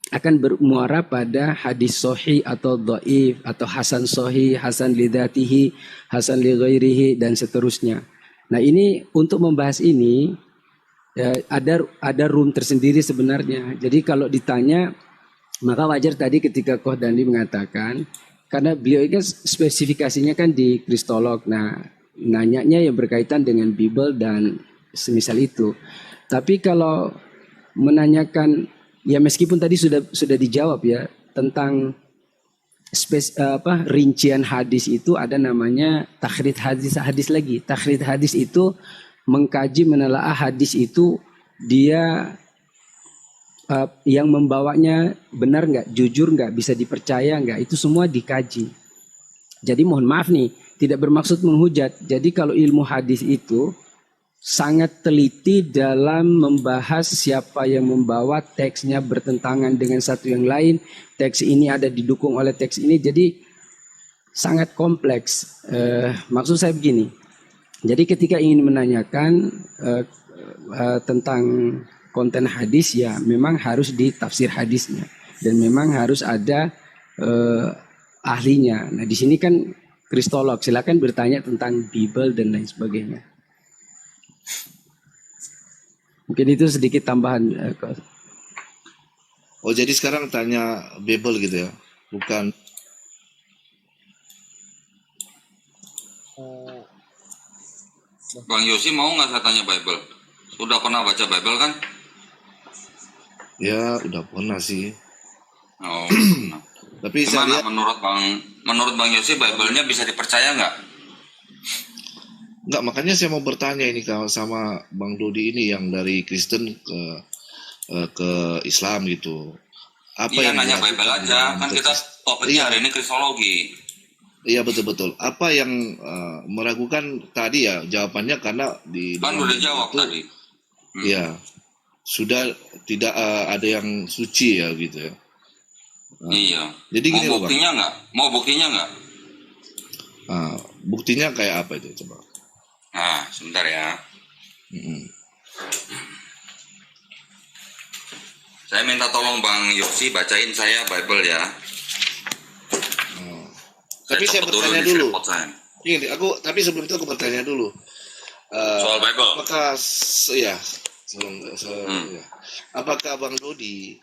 akan bermuara pada hadis sahih atau dhaif atau hasan sahih, hasan lidzatihi, hasan li ghairihi dan seterusnya. Nah, ini untuk membahas ini ada room tersendiri sebenarnya. Jadi kalau ditanya, maka wajar tadi ketika Koh Dandi mengatakan, karena beliau ini spesifikasinya kan di kristolog. Nah, nanyanya yang berkaitan dengan Bible dan semisal itu. Tapi kalau menanyakan, ya meskipun tadi sudah dijawab ya tentang rincian hadis itu ada namanya takhrid hadis lagi. Takhrid hadis itu mengkaji menelaah hadis itu dia yang membawanya benar nggak, jujur nggak, bisa dipercaya nggak, itu semua dikaji. Jadi mohon maaf nih, tidak bermaksud menghujat. Jadi kalau ilmu hadis itu sangat teliti dalam membahas siapa yang membawa, teksnya bertentangan dengan satu yang lain, teks ini ada didukung oleh teks ini, jadi sangat kompleks. Maksud saya begini, jadi ketika ingin menanyakan tentang konten hadis, ya memang harus ditafsir hadisnya dan memang harus ada ahlinya. Nah di sini kan kristolog, silakan bertanya tentang Bible dan lain sebagainya. Mungkin itu sedikit tambahan. Oh jadi sekarang tanya Bible gitu ya, bukan? Bang Yosi mau nggak saya tanya Bible? Sudah pernah baca Bible kan? Ya udah pernah sih. Oh, pernah. Tapi saya Gimana lihat, menurut Bang Yosi Bible-nya bisa dipercaya nggak? nggak, makanya saya mau bertanya ini kalau sama Bang Dodi ini yang dari Kristen ke Islam gitu. Apa Iya, yang nanya dilakukan Bible aja, dalam kan kita topiknya Iya. hari ini kristologi. Iya betul-betul. Apa yang meragukan tadi ya jawabannya karena di Kan dalam udah Bible jawab itu, tadi. Iya, sudah tidak ada yang suci ya gitu ya. Iya. Jadi gini loh Bang. Mau buktinya nggak? Buktinya kayak apa itu coba? Nah, sebentar ya. Mm-mm. Saya minta tolong Bang Yosi bacain saya Bible ya. Tapi saya copot bertanya di dulu. tripod saya. Ini tapi sebelum itu aku bertanya dulu. Soal Bible. Apakah ya, ya. Apakah Bang Dodi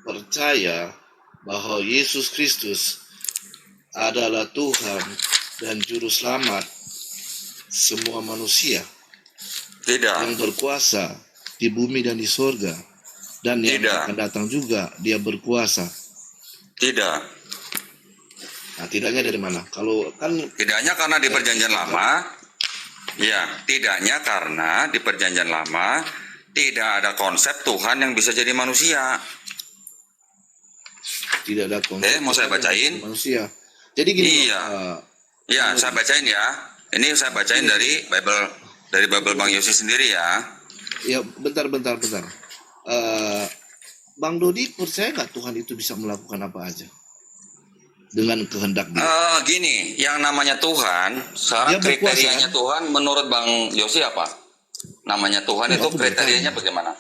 percaya bahwa Yesus Kristus adalah Tuhan dan Juru Selamat semua manusia Tidak. yang berkuasa di bumi dan di sorga, dan yang Tidak. akan datang juga dia berkuasa? Tidak. Nah, tidaknya dari mana? Kalau kan Tidaknya karena di perjanjian lama, ya, tidaknya karena di perjanjian lama tidak ada konsep Tuhan yang bisa jadi manusia. tidak ada konsep Mau saya bacain? manusia. Jadi gini, Iya. Ya, saya bacain ya. Ini saya bacain dari Bible Bang Yosi sendiri ya. ya bentar. Bang Dodi percaya nggak Tuhan itu bisa melakukan apa aja dengan kehendak dia? Gini, yang namanya Tuhan, sekarang Dia berkuasa, kriterianya kan? Tuhan menurut Bang Yosi apa? Namanya Tuhan itu Aku kriterianya bagaimana?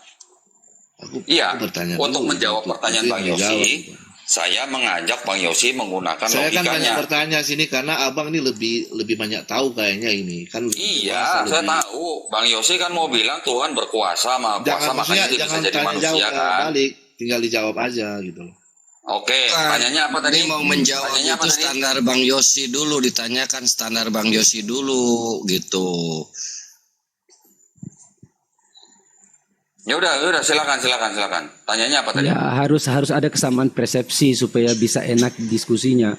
Iya, aku bertanya untuk dulu, menjawab gitu. pertanyaan Nanti Bang yang Yosi, jawab, gitu. saya mengajak Bang Yosi menggunakan Saya kan logikanya. banyak bertanya sini karena abang ini lebih banyak tahu kayaknya ini kan. lebih Iya, berkuasa, saya lebih- tahu. Bang Yosi kan mau bilang Tuhan berkuasa, maha kuasa, Jangan makanya dia bisa jangan jadi tanya manusia jawab kan. balik, tinggal dijawab aja gitu loh. Oke, tanyanya apa tadi? Ini mau menjawab Tanyanya apa itu tadi? standar Bang Yosi dulu, ditanyakan standar Bang Yosi dulu gitu. Ya udah, silakan. Tanyanya apa tadi? Ya harus ada kesamaan persepsi supaya bisa enak diskusinya.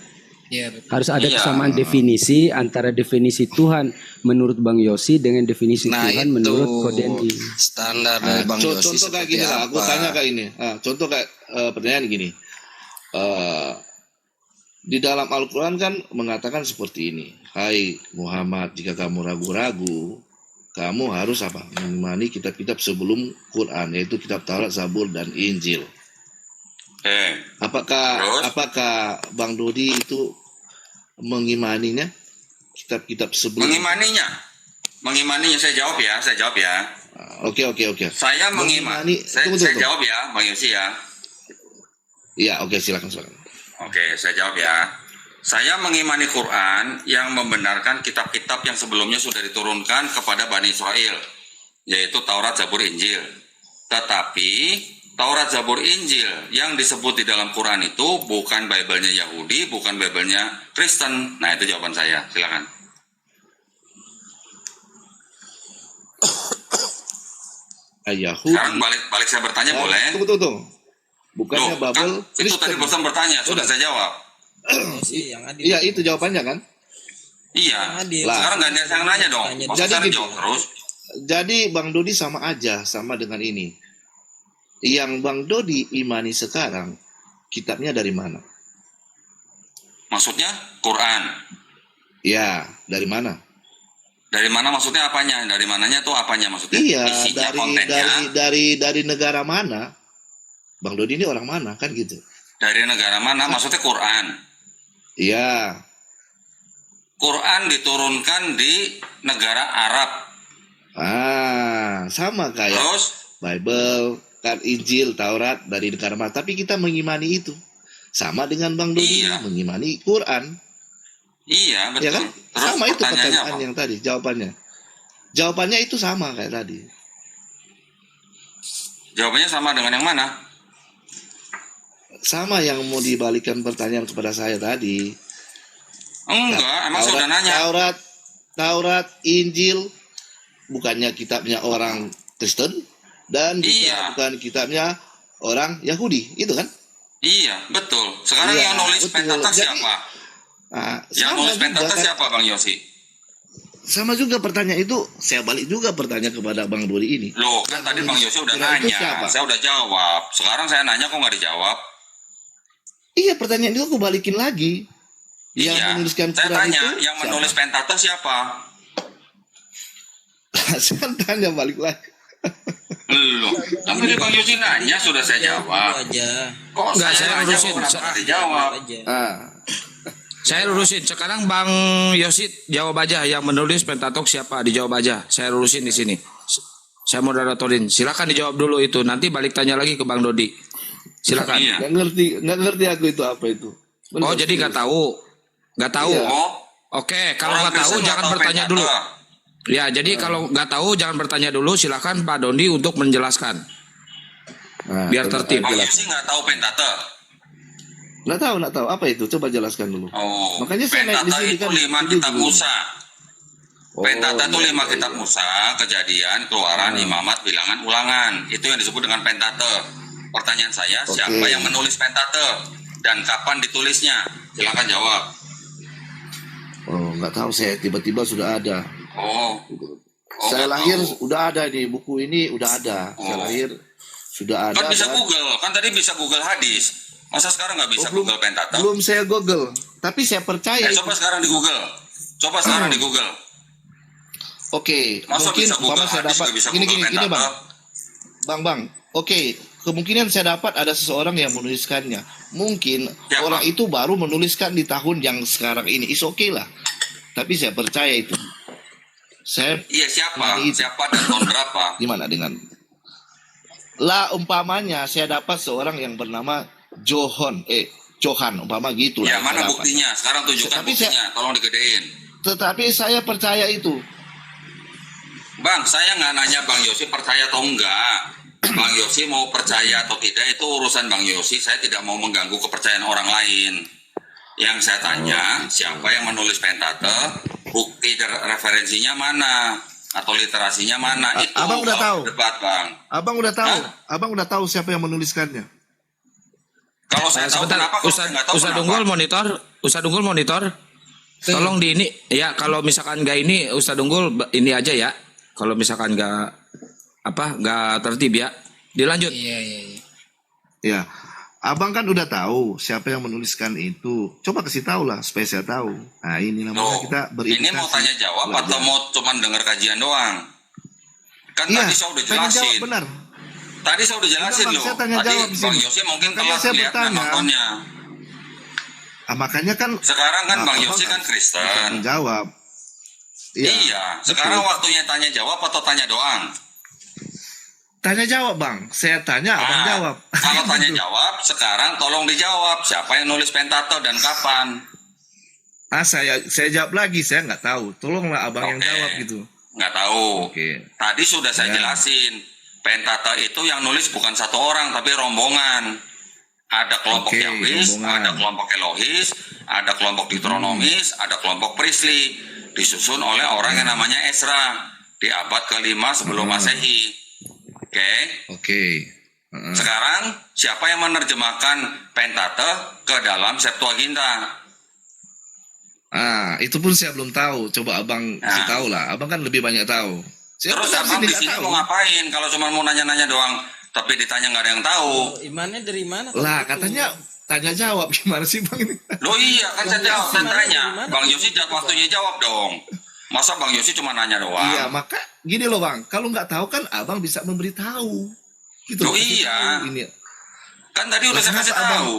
Ya, betul. Harus ada Iya. kesamaan definisi antara definisi Tuhan menurut Bang Yosi dengan definisi Nah Tuhan itu menurut Kodendi. standar dari Bang Yosi Contoh kayak seperti gini lah, aku apa? tanya kayak ini. Contoh kayak pertanyaan gini. Di dalam Al-Quran kan mengatakan seperti ini. Hai Muhammad, jika kamu ragu-ragu, kamu harus apa? Mengimani kitab-kitab sebelum Quran, yaitu kitab Taurat, Zabur, dan Injil. Terus? Apakah Bang Dodi itu mengimaninya? Kitab-kitab sebelum. Mengimaninya saya jawab ya. Oke. Saya mengimani. Saya Tunggu. jawab ya, Bang Yosi ya. Iya, oke, silakan. Oke, saya jawab ya. Saya mengimani Quran yang membenarkan kitab-kitab yang sebelumnya sudah diturunkan kepada Bani Israel, yaitu Taurat, Zabur, Injil. Tetapi Taurat, Zabur, Injil yang disebut di dalam Quran itu bukan Bible-nya Yahudi, bukan Bible-nya Kristen. Nah, itu jawaban saya. Silakan. Yahudi. Sekarang balik saya bertanya boleh? Tunggu. Bukannya Loh, Babel kan itu tadi bosan bertanya, sudah saya jawab. Yosi yang adil. Iya, itu jawabannya kan. Iya. Adil. Lah. Sekarang gantian saya nanya dong. Tanya. Masa Jadi saya gitu. jawab terus? Jadi Bang Dodi sama aja, sama dengan ini. Yang Bang Dodi imani sekarang, kitabnya dari mana? Maksudnya Quran. Ya, dari mana? Dari mana maksudnya apanya? Dari mananya tuh apanya maksudnya? Iya, Isinya, kontennya. dari negara mana? Bang Dodi ini orang mana kan gitu? Dari negara mana? Maksudnya Quran. Iya, Quran diturunkan di negara Arab. sama kayak Terus Bible, kan Injil, Taurat dari negara mana? Tapi kita mengimani itu. Sama dengan Bang Dodi Iya. mengimani Quran, iya betul. ya kan? Terus Sama itu pertanyaannya pertanyaan apa? yang tadi, jawabannya. Jawabannya itu sama kayak tadi. Jawabannya sama dengan yang mana? Sama yang mau dibalikan pertanyaan kepada saya tadi. Enggak, emang saya udah nanya. Taurat, Injil bukannya kitabnya orang Kristen dan juga Iya. bukan kitabnya orang Yahudi, itu kan? Iya, betul. Sekarang Iya, yang nulis betul. Pentatek Jadi, siapa? Nah, Yang sama nulis juga Pentatek kan. siapa Bang Yosi? Sama juga pertanyaan itu, saya balik juga pertanyaan kepada Bang Dodi ini. Loh, kan tadi Bang Yosi udah Kira itu nanya. siapa? Saya udah jawab. Sekarang saya nanya kok nggak dijawab? Iya, pertanyaan itu aku balikin lagi. Yang Iya. menuliskan Saya Quran tanya, itu yang siapa? menulis Pentatek siapa? Saya tanya balik lagi. Loh, kan tadi Bang Yosi nanya sudah saya jawab. aja. Kok Enggak, saya nanya lurusin. kok kenapa nggak dijawab? aja. Saya lurusin. Sekarang Bang Yosi jawab aja yang menulis Pentatok siapa? Dijawab aja. Saya lurusin di sini. Saya moderatorin. Silakan dijawab dulu itu. Nanti balik tanya lagi ke Bang Dodi. Silakan. Iya. Nggak ngerti aku itu apa itu. Bener. Oh, jadi nggak tahu. Nggak tahu. Iya. Oh, Oke, kalau orang nggak tahu Kristen jangan nggak tahu bertanya dulu. Pentatek. Ya, jadi kalau nggak tahu jangan bertanya dulu. Silakan Pak Dondi untuk menjelaskan. Nah, Biar coba tertib. Bang jelaskan. Yosi nggak tahu Pentatek. Nggak tahu apa itu, coba jelaskan dulu. Oh, Makanya saya naik di Pentatek sini itu kan, 5 itu kitab dulu. Musa. Oh, Pentatek itu iya, 5 iya, kitab iya. Musa, Kejadian, Keluaran, Imamat, Bilangan, Ulangan. Itu yang disebut dengan Pentatek. Pertanyaan saya, Oke. siapa yang menulis Pentatek dan kapan ditulisnya? Silakan jawab. nggak tahu saya, tiba-tiba sudah ada. Oh. Saya nggak lahir tahu. udah ada di buku ini, udah ada. Saya lahir sudah ada. Kan bisa dan- Google, kan tadi bisa Google hadis. Masa sekarang nggak bisa belum, Google Pentateuch? belum saya Google, tapi saya percaya. Coba sekarang di Google. Coba sekarang di Google. Oke, Masa mungkin bisa Google umpama saya hadis, dapat nggak bisa gini Google gini gini bang, Pentateuch? Oke, kemungkinan saya dapat ada seseorang yang menuliskannya. Mungkin Siapa? orang itu baru menuliskan di tahun yang sekarang ini. Is oke lah. Tapi saya percaya itu. Saya Iya siapa? Nah, itu. Siapa dan tahun berapa? gimana dengan lah umpamanya saya dapat seorang yang bernama Johan umpama gitu Ya lah. mana saya dapat. buktinya? Sekarang tunjukkan Tapi saya- buktinya. Tolong digedein. Tetapi saya percaya itu. Bang, saya nggak nanya Bang Yosi percaya atau enggak. Bang Yosi mau percaya atau tidak itu urusan Bang Yosi. Saya tidak mau mengganggu kepercayaan orang lain. Yang saya tanya, siapa yang menulis Pentateuch? Bukti referensinya mana? Atau literasinya mana? Itu Abang udah kalau tahu? debat, Bang. Abang udah tahu? Hah? Abang udah tahu siapa yang menuliskannya? Kalau saya tahu Sebentar, kenapa? Kalau saya nggak tahu Ustadz kenapa? Unggul monitor, Ustadz Unggul monitor. Tolong di ini, ya kalau misalkan nggak ini Ustadz Unggul ini aja ya. Kalau misalkan nggak tertib ya, dilanjut. Iya, iya, iya. Ya, abang kan udah tahu siapa yang menuliskan itu. Coba kasih tahu lah supaya saya tahu. Nah ini namanya Loh, kita beridukasi. ini mau tanya jawab belajar. atau mau cuman dengar kajian doang? Kan Iya, tadi saya udah tanya jawab jelasin. benar. Tadi saya udah jelasin Bang, loh. saya tanya Tadi jawab di Bang sini. Yosi mungkin Makanya telat saya lihat dan bertanya. nontonnya. Makanya kan Sekarang kan Nah, Bang abang Yosi kan bisa Kristen. menjawab. Iya, sekarang betul. waktunya tanya jawab atau tanya doang? Tanya jawab bang. Saya tanya, abang Nah, jawab. Kalau tanya Gitu. jawab, sekarang tolong dijawab siapa yang nulis Pentateuch dan kapan? Saya jawab lagi. Saya nggak tahu. Tolonglah abang yang Oke. jawab gitu. Nggak tahu. Oke. Tadi sudah saya Ya. jelasin. Pentateuch itu yang nulis bukan satu orang tapi rombongan. Ada kelompok Oke, Yahwis, rombongan. ada kelompok Elohis, ada kelompok Deuteronomis, ada kelompok Priestly. Disusun oleh orang yang namanya Ezra di abad ke-5 sebelum Masehi. Oke. Oke. Heeh. Sekarang siapa yang menerjemahkan Pentateuch ke dalam Septuaginta? Itu pun saya belum tahu. Coba abang kasih Nah. tahu lah. Abang kan lebih banyak tahu. Saya Terus benar abang sih di nggak sini tahu. mau ngapain? Kalau cuma mau nanya-nanya doang, tapi ditanya nggak ada yang tahu. Imannya dari mana? Lah katanya tanya jawab gimana sih bang ini? Loh iya kan saya jawab, saya Gimana, tanya. gimana? Bang Yosi waktunya jawab dong. Masa Bang Yosi cuma nanya doang? Iya maka gini loh bang. Kalau nggak tahu kan abang bisa memberitahu. Gitu Loh, kasih iya. tahu ini. Kan tadi udah saya Kenapa kasih abang- tahu.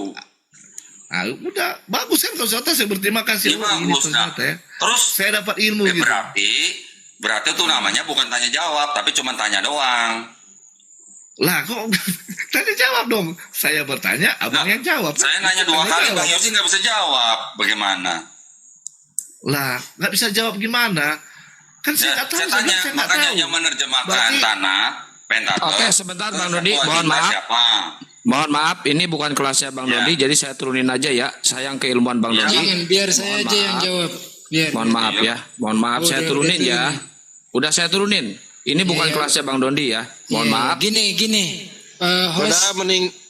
Udah bagus kan kalau saya berterima kasih. Iya, Oh, ini bagus, nah. ternyata ya. Terus Saya dapat ilmu gitu. berarti itu namanya bukan tanya jawab, tapi cuma tanya doang. Lah kok tanya jawab dong. Saya bertanya, abang Nah, yang jawab. Saya nanya 2 Tanya kali, jawab. Bang Yosi nggak bisa jawab. Bagaimana? Lah nggak bisa jawab gimana? Kan saya nggak tahu. Saya tanya, saya nggak makanya tahu. yang menerjemahkan Berarti- tanah Pentateuch. Oke, sebentar, Bang ke Dodi, mohon Septuaginta maaf. Siapa? Mohon maaf, ini bukan kelasnya Bang Ya. Dodi, jadi saya turunin aja ya. Sayang keilmuan Bang Ya. Dodi. Jangan, biar saya Mohon aja yang maaf. jawab. Biar. Mohon maaf ya, mohon maaf, Oh, saya udah turunin ya. turunin. Udah saya turunin. Ini bukan Iya. kelasnya Bang Dondi ya. Mohon Iya, maaf. Gini. Host,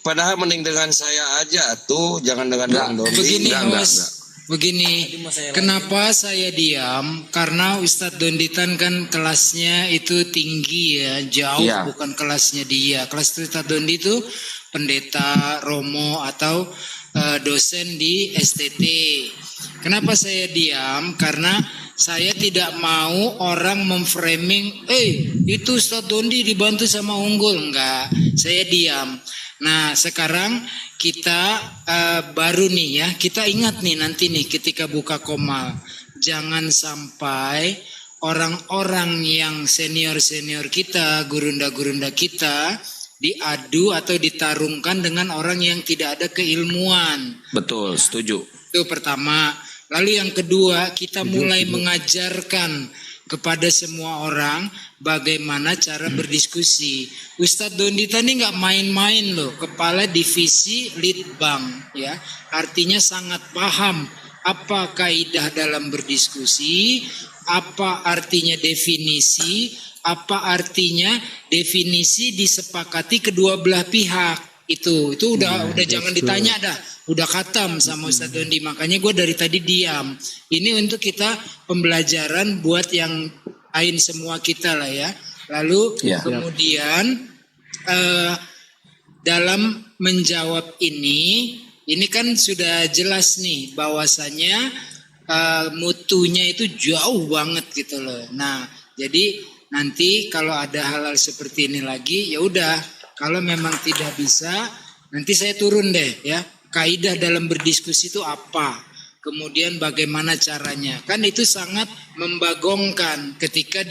Padahal mending dengan saya aja tuh, jangan dengan Bang Dodi. begini enggak, host. Begini, kenapa saya diam? Karena Ustadz Donditan kan kelasnya itu tinggi ya, jauh Iya. bukan kelasnya dia. Kelas Ustadz Dondi itu pendeta, romo atau dosen di STT. Kenapa saya diam? Karena saya tidak mau orang memframing, itu Ustadz Dondi dibantu sama Unggul. Enggak, saya diam. Nah sekarang kita baru nih ya, kita ingat nih nanti nih ketika buka Komal, jangan sampai orang-orang yang senior-senior kita, gurunda-gurunda kita diadu atau ditarungkan dengan orang yang tidak ada keilmuan. Betul, setuju. Itu pertama. Lalu yang kedua, kita mulai mengajarkan kepada semua orang bagaimana cara berdiskusi. Ustadz Dondita ini nggak main-main loh, kepala divisi Litbang ya. Artinya sangat paham apa kaidah dalam berdiskusi, apa artinya definisi, apa artinya definisi disepakati kedua belah pihak. Itu udah jangan ditanya dah. udah khatam sama Ustadz Dondi, makanya gue dari tadi diam. Ini untuk kita pembelajaran buat yang lain semua kita lah ya. Lalu kemudian dalam menjawab ini kan sudah jelas nih bahwasanya mutunya itu jauh banget gitu loh. Nah, jadi nanti kalau ada hal-hal seperti ini lagi, ya udah, kalau memang tidak bisa, nanti saya turun deh ya. Kaidah dalam berdiskusi itu apa? Kemudian bagaimana caranya? Kan itu sangat membagongkan ketika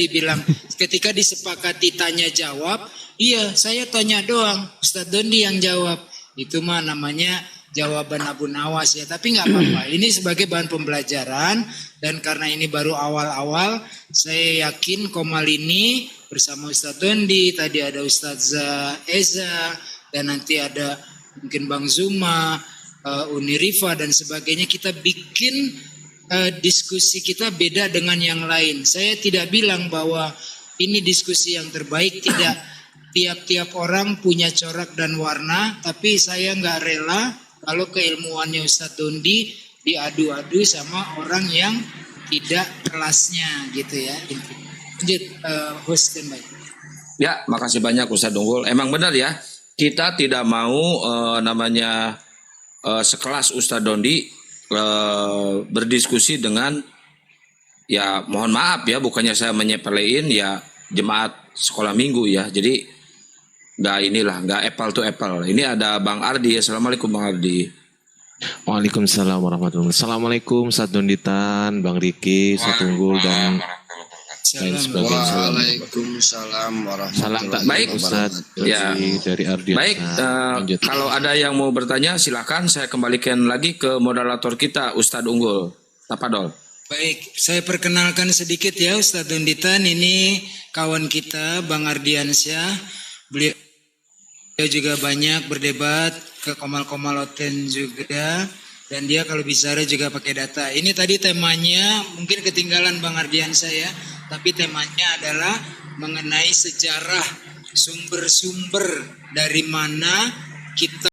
disepakati tanya jawab, iya saya tanya doang, Ustadz Dondi yang jawab. Itu mah namanya jawaban Abu Nawas ya, tapi nggak apa-apa. Ini sebagai bahan pembelajaran, dan karena ini baru awal-awal, saya yakin Komal ini bersama Ustadz Dondi, tadi ada Ustadz Eza, dan nanti ada mungkin Bang Zuma, Uni Rifa dan sebagainya, kita bikin diskusi kita beda dengan yang lain. Saya tidak bilang bahwa ini diskusi yang terbaik, tidak. Tiap-tiap orang punya corak dan warna, tapi saya nggak rela kalau keilmuannya Ustadz Dondi diadu-adu sama orang yang tidak kelasnya gitu ya. Lanjut, host dan baik. Ya, makasih banyak Ustadz Unggul. Emang benar ya, kita tidak mau sekelas Ustadz Dondi berdiskusi dengan, ya mohon maaf ya, bukannya saya menyepelein ya jemaat sekolah minggu ya. Jadi nggak apple to apple. Ini ada Bang Ardi. Assalamualaikum Bang Ardi. Waalaikumsalam warahmatullahi wabarakatuh. Assalamualaikum Ustadz Donditan, Bang Riki, Ustadz Unggul dan lain sebagainya. Waalaikumsalam warahmatullahi wabarakatuh. Baik Ustadz ya. dari Ardian. Baik, kalau ada yang mau bertanya silakan, saya kembalikan lagi ke moderator kita Ustadz Unggul. Tapadol. Baik, saya perkenalkan sedikit ya Ustadz Donditan. Ini kawan kita Bang Ardiansyah. Beliau juga banyak berdebat ke Komal-Komaloten juga, dan dia kalau bicara juga pakai data. Ini tadi temanya mungkin ketinggalan Bang Ardiansyah ya, tapi temanya adalah mengenai sejarah, sumber-sumber dari mana kita